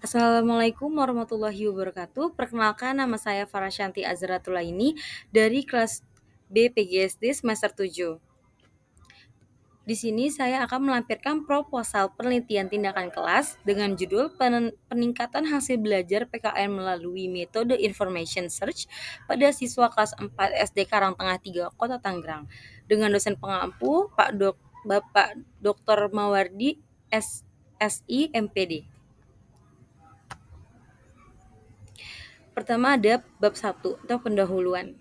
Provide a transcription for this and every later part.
Assalamualaikum warahmatullahi wabarakatuh. Perkenalkan, nama saya Farasyanti Azratulaini dari kelas B PGSD semester 7. Di sini saya akan melampirkan proposal penelitian tindakan kelas dengan judul Peningkatan Hasil Belajar PKN melalui Metode Information Search pada siswa kelas 4 SD Karangtengah 3 Kota Tangerang dengan dosen pengampu Bapak Dr. Mawardi SI MPD. Pertama ada bab 1 atau pendahuluan.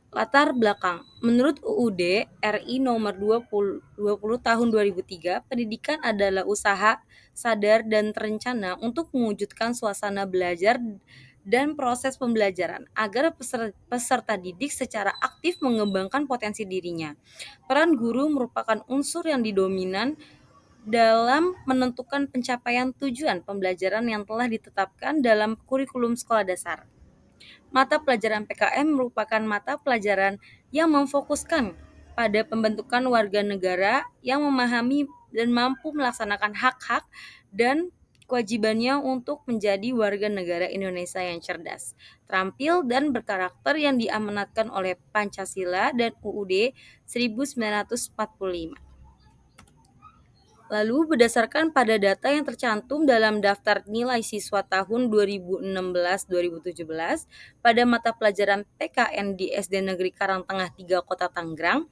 Latar belakang. Menurut UUD RI nomor 20 tahun 2003, pendidikan adalah usaha sadar dan terencana untuk mewujudkan suasana belajar dan proses pembelajaran agar peserta didik secara aktif mengembangkan potensi dirinya. Peran guru merupakan unsur yang dominan dalam menentukan pencapaian tujuan pembelajaran yang telah ditetapkan dalam kurikulum sekolah dasar. Mata pelajaran PKM merupakan mata pelajaran yang memfokuskan pada pembentukan warga negara yang memahami dan mampu melaksanakan hak-hak dan kewajibannya untuk menjadi warga negara Indonesia yang cerdas, terampil, dan berkarakter yang diamanatkan oleh Pancasila dan UUD 1945. Lalu berdasarkan pada data yang tercantum dalam daftar nilai siswa tahun 2016-2017 pada mata pelajaran PKN di SD Negeri Karangtengah 3 Kota Tangerang,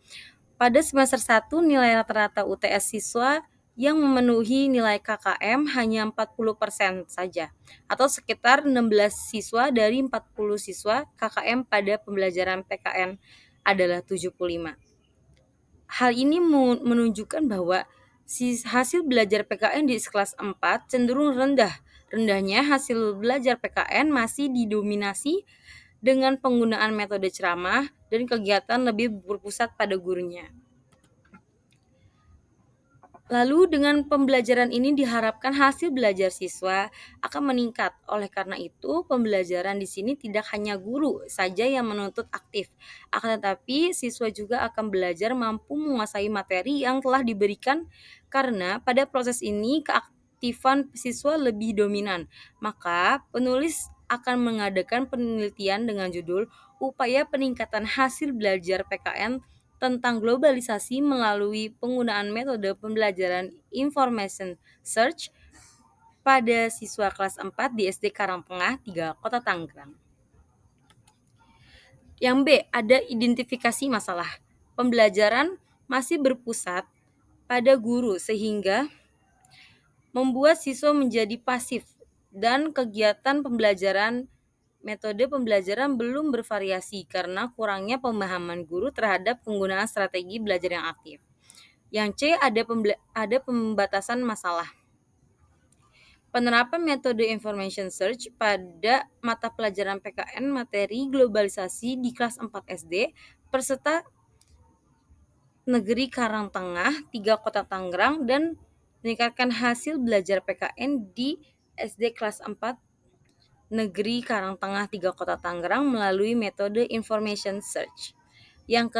pada semester 1 nilai rata-rata UTS siswa yang memenuhi nilai KKM hanya 40% saja, atau sekitar 16 siswa dari 40 siswa KKM pada pembelajaran PKN adalah 75. Hal ini menunjukkan bahwa hasil belajar PKN di kelas 4 cenderung rendah. Rendahnya hasil belajar PKN masih didominasi dengan penggunaan metode ceramah dan kegiatan lebih berpusat pada gurunya. Lalu dengan pembelajaran ini diharapkan hasil belajar siswa akan meningkat. Oleh karena itu, pembelajaran di sini tidak hanya guru saja yang menuntut aktif, akan tetapi siswa juga akan belajar mampu menguasai materi yang telah diberikan karena pada proses ini keaktifan siswa lebih dominan. Maka, penulis akan mengadakan penelitian dengan judul Upaya Peningkatan Hasil Belajar PKN tentang globalisasi melalui penggunaan metode pembelajaran information search pada siswa kelas 4 di SD Karangtengah 3 Kota Tangerang. Yang B, ada identifikasi masalah. Pembelajaran masih berpusat pada guru sehingga membuat siswa menjadi pasif dan kegiatan pembelajaran metode pembelajaran belum bervariasi karena kurangnya pemahaman guru terhadap penggunaan strategi belajar yang aktif. Yang C, ada pembatasan masalah. Penerapan metode information search pada mata pelajaran PKN materi globalisasi di kelas 4 SD peserta Negeri Karangtengah 3 Kota Tangerang dan meningkatkan hasil belajar PKN di SD kelas 4 Negeri Karangtengah 3 Kota Tangerang melalui metode information search. Yang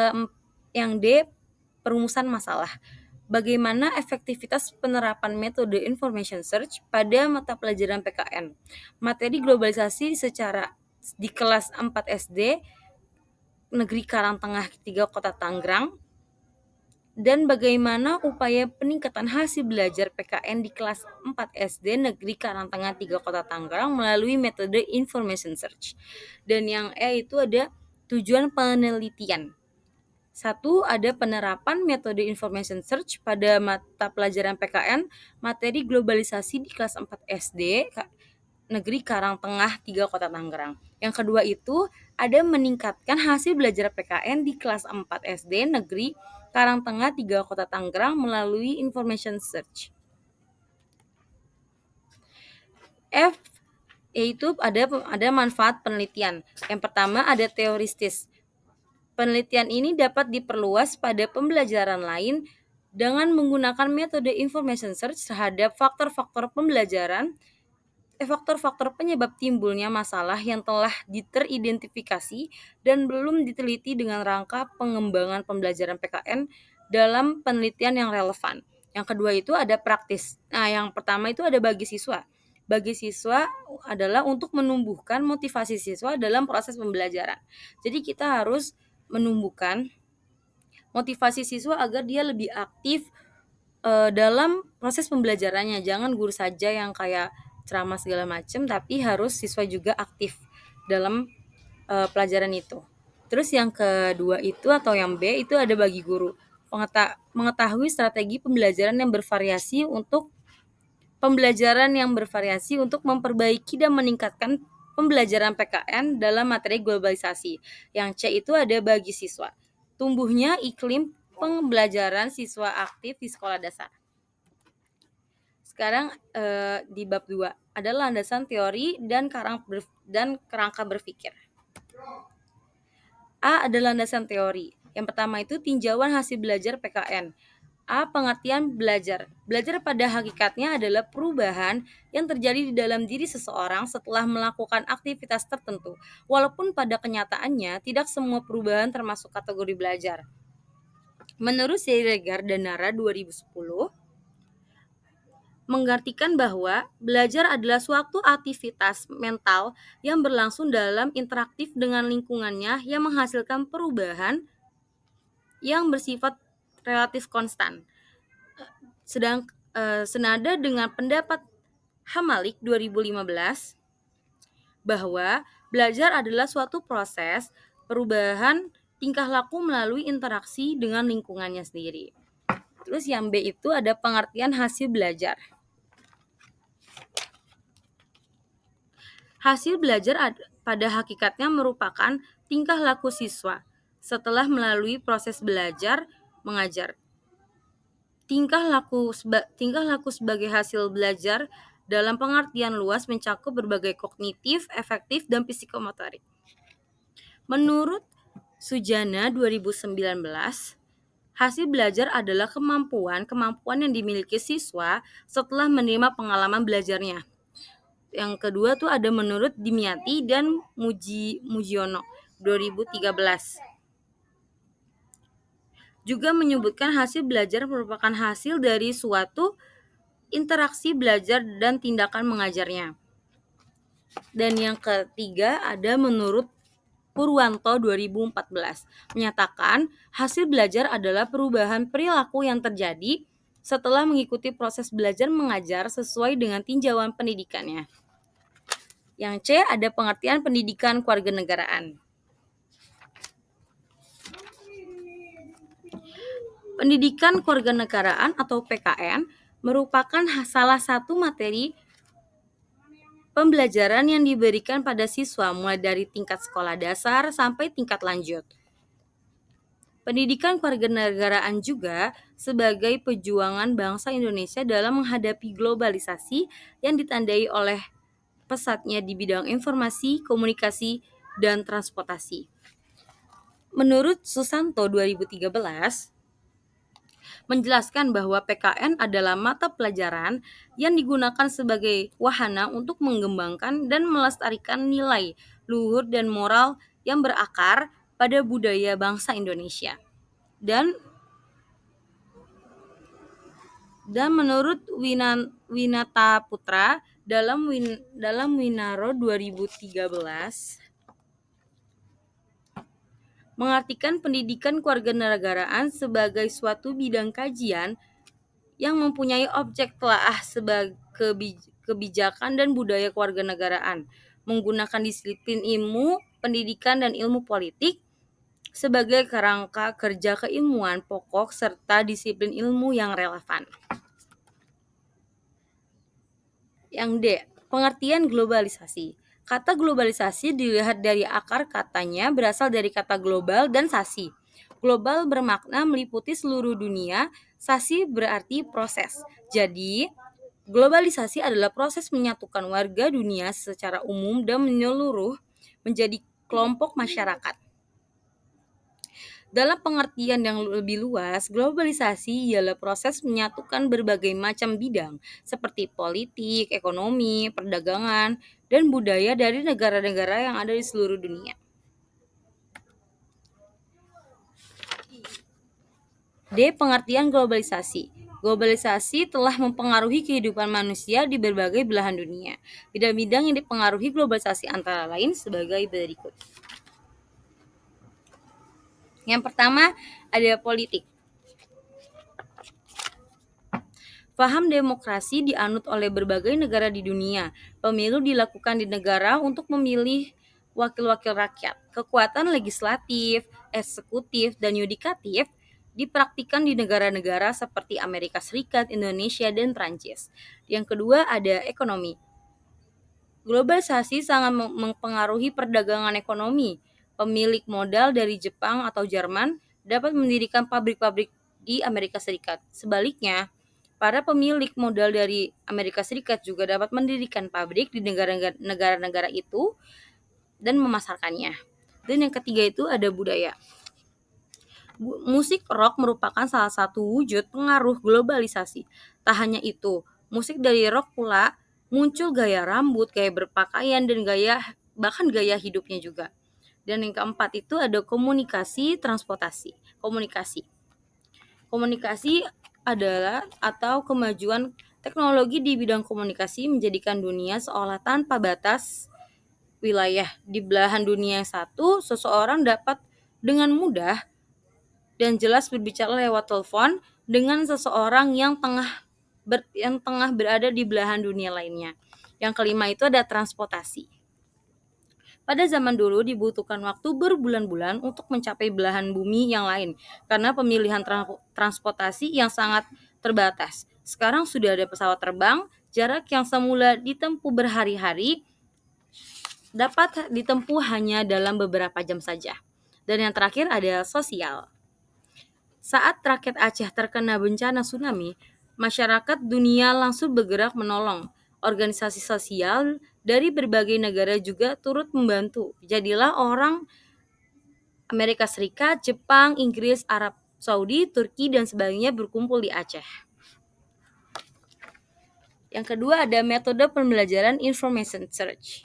D, perumusan masalah. Bagaimana efektivitas penerapan metode information search pada mata pelajaran PKN? Materi globalisasi di kelas 4 SD Negeri Karangtengah 3 Kota Tangerang, dan bagaimana upaya peningkatan hasil belajar PKN di kelas 4 SD Negeri Karangtengah 3 Kota Tangerang melalui metode information search. Dan yang E itu ada tujuan penelitian. 1. Ada penerapan metode information search pada mata pelajaran PKN materi globalisasi di kelas 4 SD Negeri Karangtengah 3 Kota Tangerang. Yang kedua itu ada meningkatkan hasil belajar PKN di kelas 4 SD Negeri Karangtengah 3 Kota Tangerang melalui information search. F, yaitu ada manfaat penelitian. Yang pertama ada teoristis. Penelitian ini dapat diperluas pada pembelajaran lain dengan menggunakan metode information search terhadap faktor-faktor penyebab timbulnya masalah yang telah teridentifikasi dan belum diteliti dengan rangka pengembangan pembelajaran PKN dalam penelitian yang relevan. Yang kedua itu ada praktis. Nah, yang pertama itu ada bagi siswa. Bagi siswa adalah untuk menumbuhkan motivasi siswa dalam proses pembelajaran. Jadi kita harus menumbuhkan motivasi siswa agar dia lebih aktif dalam proses pembelajarannya. Jangan guru saja yang kayak ceramah segala macam, tapi harus siswa juga aktif dalam pelajaran itu. Terus yang kedua itu atau yang B itu ada bagi guru. Mengetahui strategi pembelajaran yang bervariasi untuk memperbaiki dan meningkatkan pembelajaran PKN dalam materi globalisasi. Yang C itu ada bagi siswa. Tumbuhnya iklim pembelajaran siswa aktif di sekolah dasar. Sekarang di bab 2 ada landasan teori dan kerangka berpikir. A adalah landasan teori. Yang pertama itu tinjauan hasil belajar PKN. A. Pengertian belajar. Belajar pada hakikatnya adalah perubahan yang terjadi di dalam diri seseorang setelah melakukan aktivitas tertentu. Walaupun pada kenyataannya tidak semua perubahan termasuk kategori belajar. Menurut Siregar dan Nara 2010, mengartikan bahwa belajar adalah suatu aktivitas mental yang berlangsung dalam interaktif dengan lingkungannya yang menghasilkan perubahan yang bersifat relatif konstan. Senada dengan pendapat Hamalik 2015 bahwa belajar adalah suatu proses perubahan tingkah laku melalui interaksi dengan lingkungannya sendiri. Terus yang B itu ada pengertian hasil belajar. Hasil belajar pada hakikatnya merupakan tingkah laku siswa setelah melalui proses belajar mengajar. Tingkah laku sebagai hasil belajar dalam pengertian luas mencakup berbagai kognitif, efektif, dan psikomotorik. Menurut Sujana 2019, hasil belajar adalah kemampuan yang dimiliki siswa setelah menerima pengalaman belajarnya. Yang kedua tuh ada menurut Dimyati dan Mujiono 2013. Juga menyebutkan hasil belajar merupakan hasil dari suatu interaksi belajar dan tindakan mengajarnya. Dan yang ketiga ada menurut Purwanto 2014 menyatakan hasil belajar adalah perubahan perilaku yang terjadi setelah mengikuti proses belajar mengajar sesuai dengan tinjauan pendidikannya. Yang C ada pengertian pendidikan kewarganegaraan. Pendidikan kewarganegaraan atau PKN merupakan salah satu materi pembelajaran yang diberikan pada siswa mulai dari tingkat sekolah dasar sampai tingkat lanjut. Pendidikan kewarganegaraan juga sebagai perjuangan bangsa Indonesia dalam menghadapi globalisasi yang ditandai oleh pesatnya di bidang informasi, komunikasi, dan transportasi. Menurut Susanto 2013, menjelaskan bahwa PKN adalah mata pelajaran yang digunakan sebagai wahana untuk mengembangkan dan melestarikan nilai luhur dan moral yang berakar pada budaya bangsa Indonesia. Dan menurut Winata Putra dalam Winaro 2013 mengartikan pendidikan kewarganegaraan sebagai suatu bidang kajian yang mempunyai objek telaah sebagai kebijakan dan budaya kewarganegaraan, menggunakan disiplin ilmu, pendidikan, dan ilmu politik sebagai kerangka kerja keilmuan pokok serta disiplin ilmu yang relevan. Yang D, pengertian globalisasi. Kata globalisasi dilihat dari akar katanya berasal dari kata global dan sasi. Global bermakna meliputi seluruh dunia, sasi berarti proses. Jadi, globalisasi adalah proses menyatukan warga dunia secara umum dan menyeluruh menjadi kelompok masyarakat. Dalam pengertian yang lebih luas, globalisasi ialah proses menyatukan berbagai macam bidang seperti politik, ekonomi, perdagangan, dan budaya dari negara-negara yang ada di seluruh dunia. D. Pengertian globalisasi. Globalisasi telah mempengaruhi kehidupan manusia di berbagai belahan dunia. Bidang-bidang yang dipengaruhi globalisasi antara lain sebagai berikut. Yang pertama ada politik. Paham demokrasi dianut oleh berbagai negara di dunia. Pemilu dilakukan di negara untuk memilih wakil-wakil rakyat. Kekuatan legislatif, eksekutif, dan yudikatif dipraktikkan di negara-negara seperti Amerika Serikat, Indonesia, dan Prancis. Yang kedua ada ekonomi. Globalisasi sangat mempengaruhi perdagangan ekonomi. Pemilik modal dari Jepang atau Jerman dapat mendirikan pabrik-pabrik di Amerika Serikat. Sebaliknya, para pemilik modal dari Amerika Serikat juga dapat mendirikan pabrik di negara-negara itu dan memasarkannya. Dan yang ketiga itu ada budaya. Musik rock merupakan salah satu wujud pengaruh globalisasi. Tak hanya itu, musik dari rock pula muncul gaya rambut, gaya berpakaian, dan bahkan gaya hidupnya juga. Dan yang keempat itu ada komunikasi, transportasi. Komunikasi adalah atau kemajuan teknologi di bidang komunikasi menjadikan dunia seolah tanpa batas wilayah. Di belahan dunia yang satu, seseorang dapat dengan mudah dan jelas berbicara lewat telepon dengan seseorang yang tengah berada di belahan dunia lainnya. Yang kelima itu ada transportasi. Pada zaman dulu dibutuhkan waktu berbulan-bulan untuk mencapai belahan bumi yang lain karena pemilihan transportasi yang sangat terbatas. Sekarang sudah ada pesawat terbang, jarak yang semula ditempuh berhari-hari dapat ditempuh hanya dalam beberapa jam saja. Dan yang terakhir ada sosial. Saat rakyat Aceh terkena bencana tsunami, masyarakat dunia langsung bergerak menolong. Organisasi sosial dari berbagai negara juga turut membantu. Jadilah orang Amerika Serikat, Jepang, Inggris, Arab Saudi, Turki, dan sebagainya berkumpul di Aceh. Yang kedua ada metode pembelajaran information search.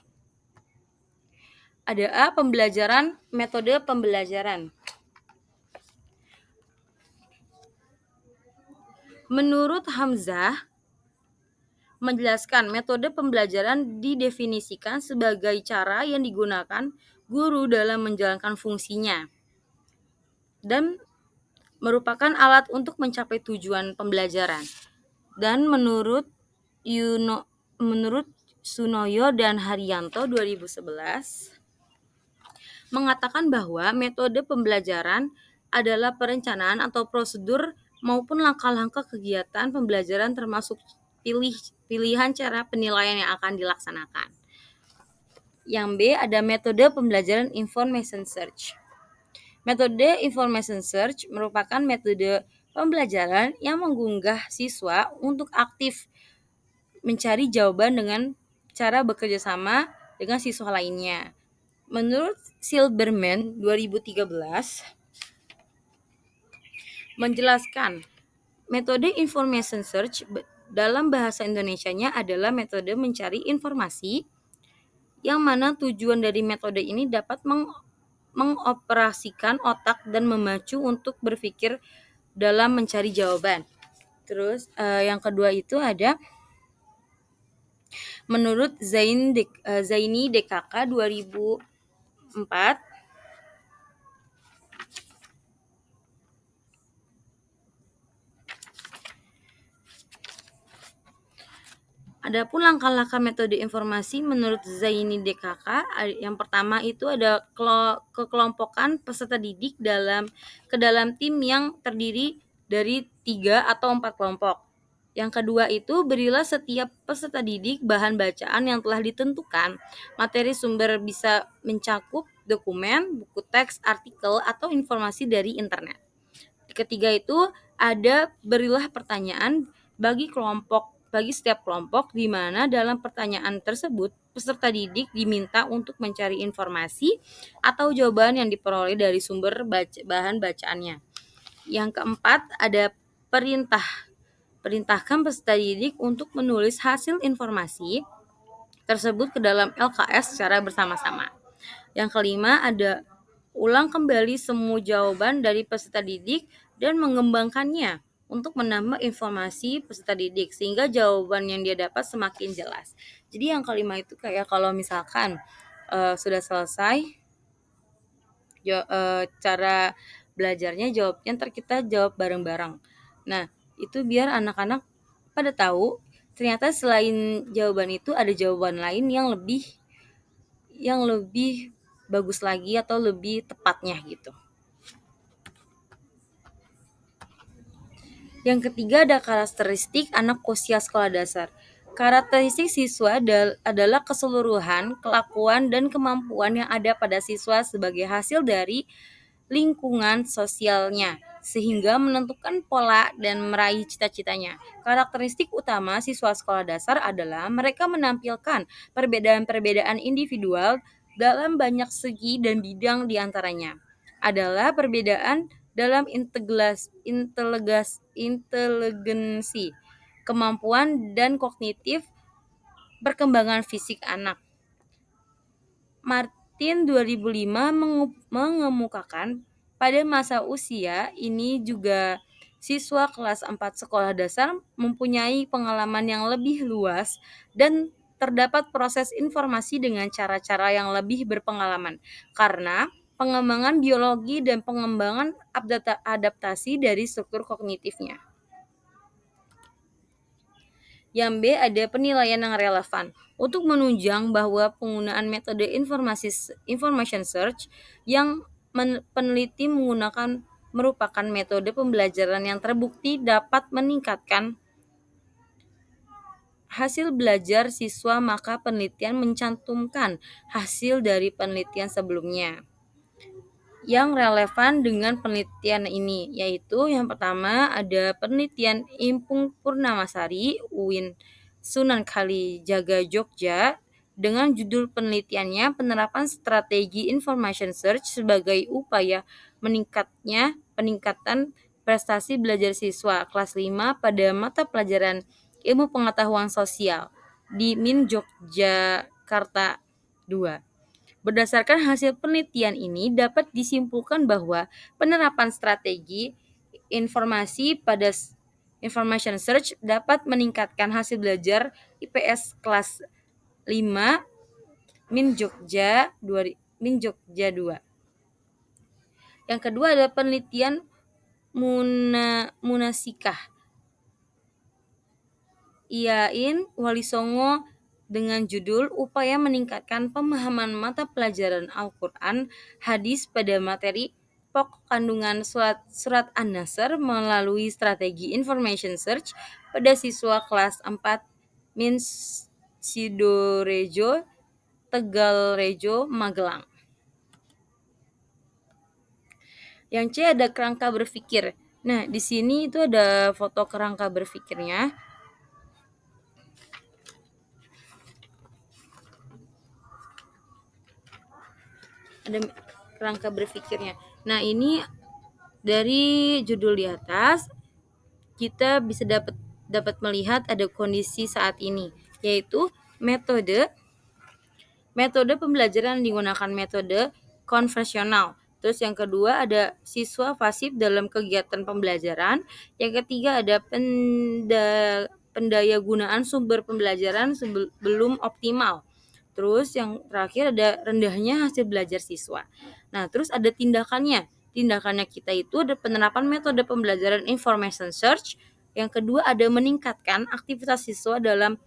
Ada metode pembelajaran. Menurut Hamzah, menjelaskan metode pembelajaran didefinisikan sebagai cara yang digunakan guru dalam menjalankan fungsinya dan merupakan alat untuk mencapai tujuan pembelajaran. Dan menurut Sunoyo dan Haryanto 2011 mengatakan bahwa metode pembelajaran adalah perencanaan atau prosedur maupun langkah-langkah kegiatan pembelajaran termasuk pilihan cara penilaian yang akan dilaksanakan. Yang B ada metode pembelajaran information search. Metode information search merupakan metode pembelajaran yang menggugah siswa untuk aktif mencari jawaban dengan cara bekerja sama dengan siswa lainnya. Menurut Silberman 2013 menjelaskan metode information search dalam bahasa Indonesianya adalah metode mencari informasi yang mana tujuan dari metode ini dapat mengoperasikan otak dan memacu untuk berpikir dalam mencari jawaban. Terus yang kedua itu ada menurut Zaini DKK 2004 Adapun langkah-langkah metode informasi menurut Zaini DKK, yang pertama itu ada kekelompokan peserta didik ke dalam tim yang terdiri dari 3 atau 4 kelompok. Yang kedua itu berilah setiap peserta didik bahan bacaan yang telah ditentukan. Materi sumber bisa mencakup dokumen, buku teks, artikel, atau informasi dari internet. Ketiga itu ada berilah pertanyaan bagi setiap kelompok di mana dalam pertanyaan tersebut peserta didik diminta untuk mencari informasi atau jawaban yang diperoleh dari sumber bahan bacaannya. Yang keempat ada perintahkan peserta didik untuk menulis hasil informasi tersebut ke dalam LKS secara bersama-sama. Yang kelima ada ulang kembali semua jawaban dari peserta didik dan mengembangkannya untuk menambah informasi peserta didik sehingga jawaban yang dia dapat semakin jelas. Jadi yang kelima itu kayak kalau misalkan sudah selesai cara belajarnya, jawabnya ntar kita jawab bareng-bareng. Nah, itu biar anak-anak pada tahu ternyata selain jawaban itu ada jawaban lain yang lebih bagus lagi atau lebih tepatnya gitu. Yang ketiga ada karakteristik anak usia sekolah dasar. Karakteristik siswa adalah keseluruhan kelakuan dan kemampuan yang ada pada siswa sebagai hasil dari lingkungan sosialnya, sehingga menentukan pola dan meraih cita-citanya. Karakteristik utama siswa sekolah dasar adalah mereka menampilkan perbedaan-perbedaan individual dalam banyak segi dan bidang diantaranya adalah perbedaan dalam inteligensi, kemampuan dan kognitif, perkembangan fisik anak. Martin 2005 mengemukakan pada masa usia ini juga siswa kelas 4 sekolah dasar mempunyai pengalaman yang lebih luas dan terdapat proses informasi dengan cara-cara yang lebih berpengalaman karena pengembangan biologi dan pengembangan adaptasi dari struktur kognitifnya. Yang B ada penilaian yang relevan. Untuk menunjang bahwa penggunaan metode information search yang peneliti menggunakan merupakan metode pembelajaran yang terbukti dapat meningkatkan hasil belajar siswa, maka penelitian mencantumkan hasil dari penelitian sebelumnya yang relevan dengan penelitian ini, yaitu yang pertama ada penelitian Impung Purnamasari UIN Sunan Kalijaga Jogja dengan judul penelitiannya penerapan strategi information search sebagai upaya peningkatan prestasi belajar siswa kelas 5 pada mata pelajaran Ilmu Pengetahuan Sosial di MIN Yogyakarta 2. Berdasarkan hasil penelitian ini dapat disimpulkan bahwa penerapan strategi informasi pada information search dapat meningkatkan hasil belajar IPS kelas 5 MIN Jogja 2. Yang kedua adalah penelitian Munasikah Iain Walisongo dengan judul Upaya Meningkatkan Pemahaman Mata Pelajaran Al-Quran Hadis pada Materi Pokok Kandungan Surat An-Nasr melalui strategi information search pada siswa kelas 4 MIN Sidorejo, Tegalrejo, Magelang. Yang C ada kerangka berpikir. Nah, di sini itu ada foto kerangka berpikirnya. Ada kerangka berpikirnya. Nah, ini dari judul di atas kita bisa dapat melihat ada kondisi saat ini, yaitu metode pembelajaran digunakan metode konvensional. Terus yang kedua ada siswa pasif dalam kegiatan pembelajaran. Yang ketiga ada pendayagunaan sumber pembelajaran belum optimal. Terus yang terakhir ada rendahnya hasil belajar siswa. Nah, terus ada tindakannya. Tindakannya kita itu ada penerapan metode pembelajaran information search. Yang kedua ada meningkatkan aktivitas siswa dalam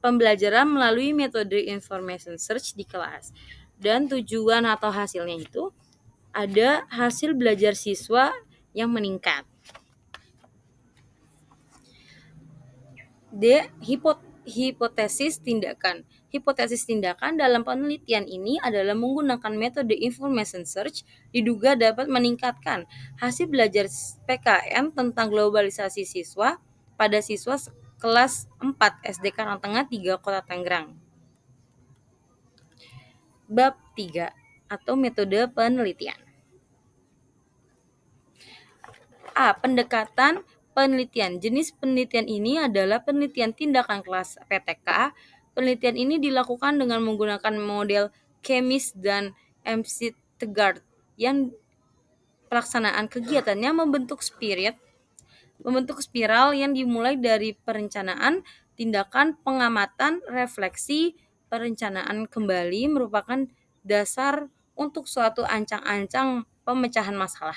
pembelajaran melalui metode information search di kelas. Dan tujuan atau hasilnya itu ada hasil belajar siswa yang meningkat. D. Hipotesis tindakan. Hipotesis tindakan dalam penelitian ini adalah menggunakan metode information search diduga dapat meningkatkan hasil belajar PKN tentang globalisasi siswa pada siswa kelas 4 SD Karangtengah 3 Kota Tangerang. Bab 3 atau metode penelitian. A. Pendekatan penelitian. Jenis penelitian ini adalah penelitian tindakan kelas PTK. Penelitian ini dilakukan dengan menggunakan model Chemis dan MC Tegart yang pelaksanaan kegiatannya membentuk spirit membentuk spiral yang dimulai dari perencanaan, tindakan, pengamatan, refleksi. Perencanaan kembali merupakan dasar untuk suatu ancang-ancang pemecahan masalah.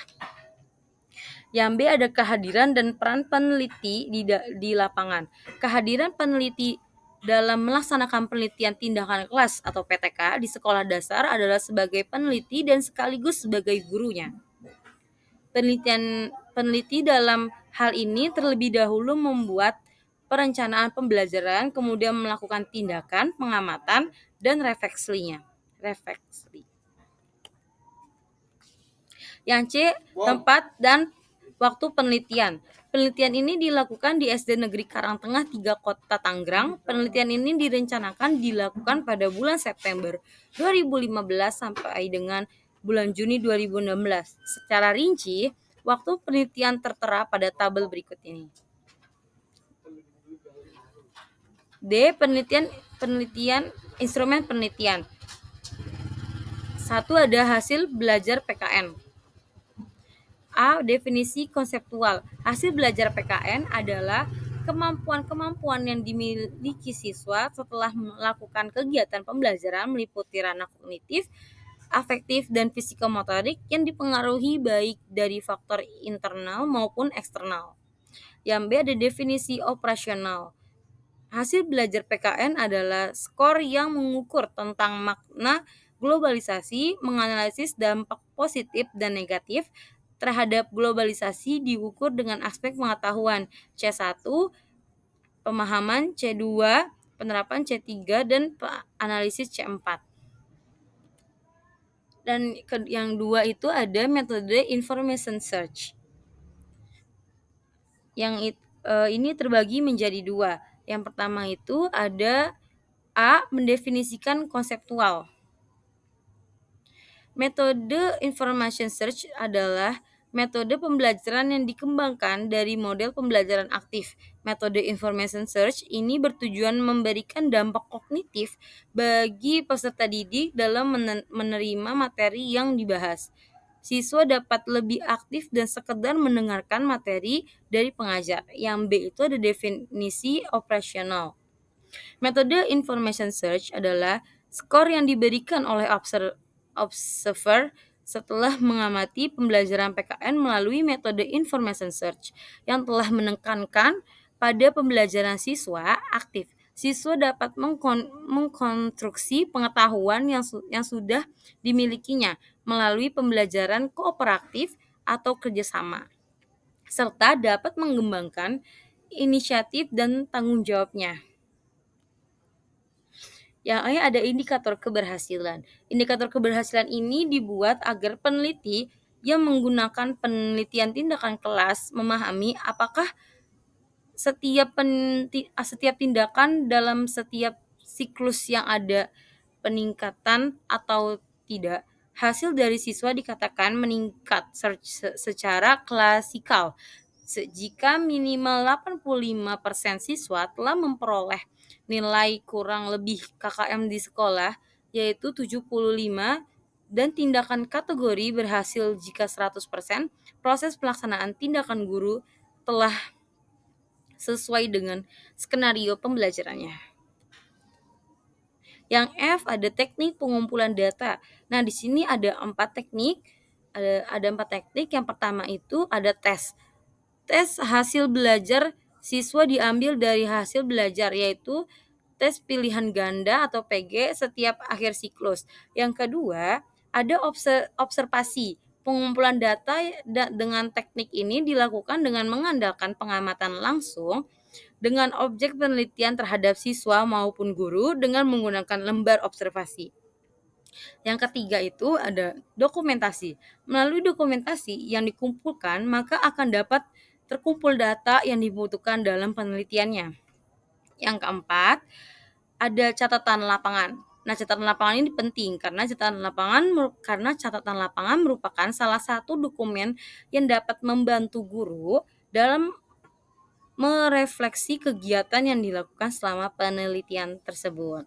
Yang B ada kehadiran dan peran peneliti di lapangan. Kehadiran peneliti dalam melaksanakan penelitian tindakan kelas atau PTK di sekolah dasar adalah sebagai peneliti dan sekaligus sebagai gurunya. Peneliti dalam hal ini terlebih dahulu membuat perencanaan pembelajaran, kemudian melakukan tindakan, pengamatan, dan refleksinya. Yang C, tempat dan waktu penelitian. Penelitian ini dilakukan di SD Negeri Karangtengah 3 Kota Tangerang. Penelitian ini direncanakan dilakukan pada bulan September 2015 sampai dengan bulan Juni 2016. Secara rinci, waktu penelitian tertera pada tabel berikut ini. D. Penelitian instrumen penelitian. 1 ada hasil belajar PKN. A. Definisi konseptual. Hasil belajar PKN adalah kemampuan-kemampuan yang dimiliki siswa setelah melakukan kegiatan pembelajaran meliputi ranah kognitif, afektif, dan psikomotorik yang dipengaruhi baik dari faktor internal maupun eksternal. Yang B ada definisi operasional. Hasil belajar PKN adalah skor yang mengukur tentang makna globalisasi, menganalisis dampak positif dan negatif terhadap globalisasi diukur dengan aspek pengetahuan C1, pemahaman C2, penerapan C3, dan analisis C4. Dan yang dua itu ada metode information search. Yang ini terbagi menjadi dua. Yang pertama itu ada A. Mendefinisikan konseptual. Metode information search adalah metode pembelajaran yang dikembangkan dari model pembelajaran aktif. Metode information search ini bertujuan memberikan dampak kognitif bagi peserta didik dalam menerima materi yang dibahas. Siswa dapat lebih aktif dan sekedar mendengarkan materi dari pengajar. Yang B itu ada definisi operasional. Metode information search adalah skor yang diberikan oleh observer setelah mengamati pembelajaran PKN melalui metode information search yang telah menekankan pada pembelajaran siswa aktif. Siswa dapat mengkonstruksi pengetahuan yang sudah dimilikinya melalui pembelajaran kooperatif atau kerjasama, serta dapat mengembangkan inisiatif dan tanggung jawabnya. Yang A ada indikator keberhasilan. Indikator keberhasilan ini dibuat agar peneliti yang menggunakan penelitian tindakan kelas memahami apakah setiap tindakan dalam setiap siklus yang ada peningkatan atau tidak. Hasil dari siswa dikatakan meningkat secara klasikal jika minimal 85% siswa telah memperoleh nilai kurang lebih KKM di sekolah, yaitu 75, dan tindakan kategori berhasil jika 100%, proses pelaksanaan tindakan guru telah sesuai dengan skenario pembelajarannya. Yang F ada teknik pengumpulan data. Nah, di sini ada 4 teknik. Ada 4 teknik. Yang pertama itu ada tes. Tes hasil belajar siswa diambil dari hasil belajar, yaitu tes pilihan ganda atau PG setiap akhir siklus. Yang kedua, ada observasi. Pengumpulan data dengan teknik ini dilakukan dengan mengandalkan pengamatan langsung dengan objek penelitian terhadap siswa maupun guru dengan menggunakan lembar observasi. Yang ketiga itu ada dokumentasi. Melalui dokumentasi yang dikumpulkan, maka akan dapat terkumpul data yang dibutuhkan dalam penelitiannya. Yang keempat, ada catatan lapangan. Nah, catatan lapangan ini penting karena catatan lapangan merupakan salah satu dokumen yang dapat membantu guru dalam merefleksi kegiatan yang dilakukan selama penelitian tersebut.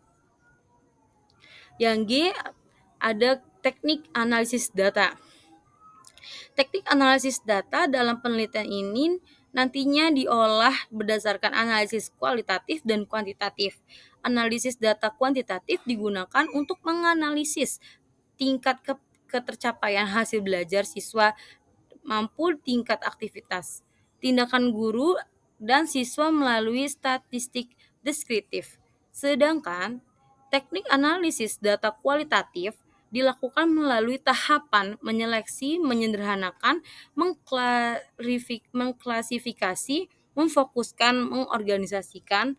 Yang G ada teknik analisis data. Teknik analisis data dalam penelitian ini nantinya diolah berdasarkan analisis kualitatif dan kuantitatif. Analisis data kuantitatif digunakan untuk menganalisis tingkat ketercapaian hasil belajar siswa mampu tingkat aktivitas, tindakan guru dan siswa melalui statistik deskriptif. Sedangkan teknik analisis data kualitatif dilakukan melalui tahapan menyeleksi, menyederhanakan, mengklasifikasi, memfokuskan, mengorganisasikan,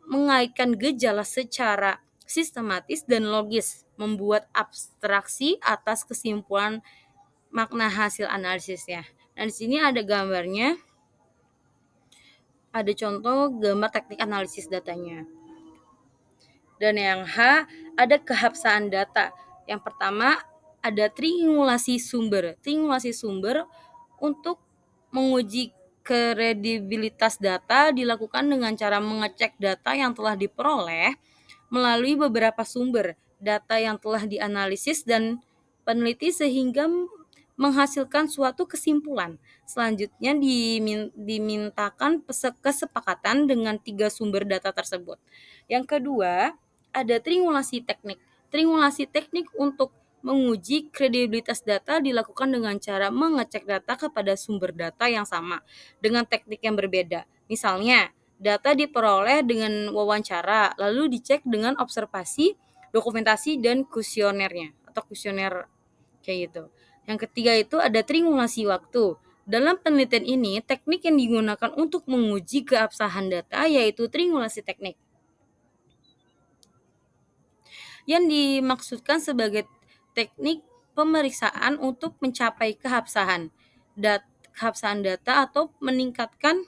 mengaitkan gejala secara sistematis dan logis, membuat abstraksi atas kesimpulan makna hasil analisisnya. Dan di sini ada gambarnya, ada contoh gambar teknik analisis datanya. Dan yang H, ada kehabsaan data. Yang pertama, ada triangulasi sumber. Triangulasi sumber untuk menguji kredibilitas data dilakukan dengan cara mengecek data yang telah diperoleh melalui beberapa sumber data yang telah dianalisis dan peneliti sehingga menghasilkan suatu kesimpulan. Selanjutnya dimintakan kesepakatan dengan 3 sumber data tersebut. Yang kedua, ada triangulasi teknik. Triangulasi teknik untuk menguji kredibilitas data dilakukan dengan cara mengecek data kepada sumber data yang sama dengan teknik yang berbeda. Misalnya, data diperoleh dengan wawancara, lalu dicek dengan observasi, dokumentasi, dan kuesionernya atau kuesioner kayak gitu. Yang ketiga itu ada triangulasi waktu. Dalam penelitian ini, teknik yang digunakan untuk menguji keabsahan data yaitu triangulasi teknik. Yang dimaksudkan sebagai teknik pemeriksaan untuk mencapai keabsahan data atau meningkatkan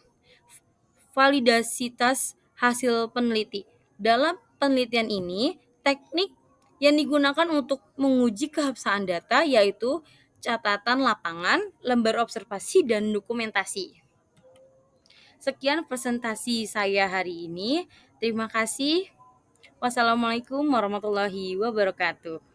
validasitas hasil peneliti. Dalam penelitian ini, teknik yang digunakan untuk menguji keabsahan data yaitu catatan lapangan, lembar observasi, dan dokumentasi. Sekian presentasi saya hari ini. Terima kasih. Wassalamualaikum warahmatullahi wabarakatuh.